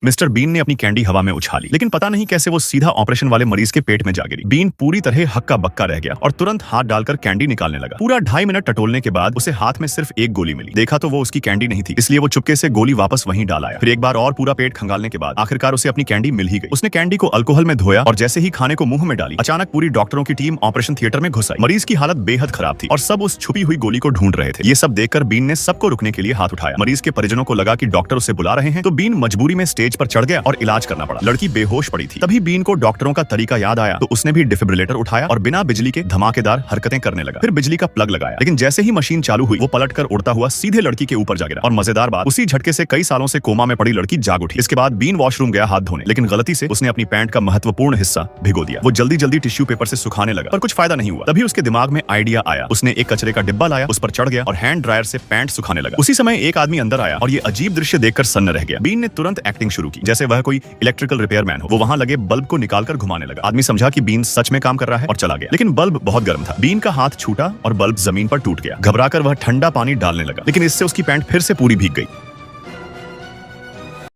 Mister been ने अपनी candy हवा में उछाली, लेकिन पता नहीं कैसे वो सीधा ऑपरेशन वाले मरीज के पेट में जा गिरी। बीन पूरी तरह हक्का बक्का रह गया और तुरंत हाथ डालकर कैंडी निकालने लगा। पूरा 2.5 मिनट टटोलने के बाद उसे हाथ में सिर्फ एक गोली मिली। देखा तो वो उसकी कैंडी नहीं थी, इसलिए वो चुपके से गोली वापस वहीं डाल आया। फिर एक बार और पूरा पेट खंगालने के बाद आखिरकार उसे अपनी कैंडी मिल ही गई। उसने कैंडी को अल्कोहल में धोया और जैसे ही खाने को मुंह में डाली, अचानक पूरी डॉक्टरों की टीम ऑपरेशन थिएटर में घुस आई। मरीज की हालत बेहद खराब थी और सब उस छुपी हुई गोली को ढूंढ रहे थे। ये सब देखकर बीन ने सबको रुकने के लिए हाथ उठाया। मरीज के परिजनों को लगा कि डॉक्टर उसे बुला रहे हैं, तो बीन मजबूरी में स्टेज पर चढ़ गया और इलाज करना पड़ा। लड़की बेहोश पड़ी थी। तभी बीन को डॉक्टरों का तरीका याद आया, तो उसने भी डिफिब्रिलेटर उठाया और बिना बिजली के धमाकेदार हरकतें करने लगा। फिर बिजली का प्लग लगाया, लेकिन जैसे ही मशीन चालू हुई, वो पलटकर उड़ता हुआ सीधे लड़की के ऊपर जा गिरा। और मजेदार बात, उसी झटके से कई सालों से कोमा में पड़ी लड़की जाग उठी। इसके बाद बीन वॉशरूम गया हाथ धोने, लेकिन गलती से उसने अपनी पैंट का महत्वपूर्ण हिस्सा भिगो दिया। वो जल्दी जल्दी टिश्यू पेपर से सुखाने लगा, पर कुछ फायदा नहीं हुआ। तभी उसके दिमाग में आइडिया आया। उसने एक कचरे का डिब्बा लाया, उस पर चढ़ गया और हैंड ड्रायर से पैंट सुखाने लगा। उसी समय एक आदमी अंदर आया और ये अजीब दृश्य देखकर सन्न रह गया। बीन ने तुरंत एक्टिंग शुरू की, जैसे वह कोई इलेक्ट्रिकल रिपेयरमैन हो। वो वहां लगे बल्ब को निकालकर घुमाने लगा। आदमी समझा कि बीन सच में काम कर रहा है और चला गया, लेकिन बल्ब बहुत गर्म था। बीन का हाथ छूटा और बल्ब जमीन पर टूट गया। घबराकर वह ठंडा पानी डालने लगा, लेकिन इससे उसकी पैंट फिर से पूरी भीग गई।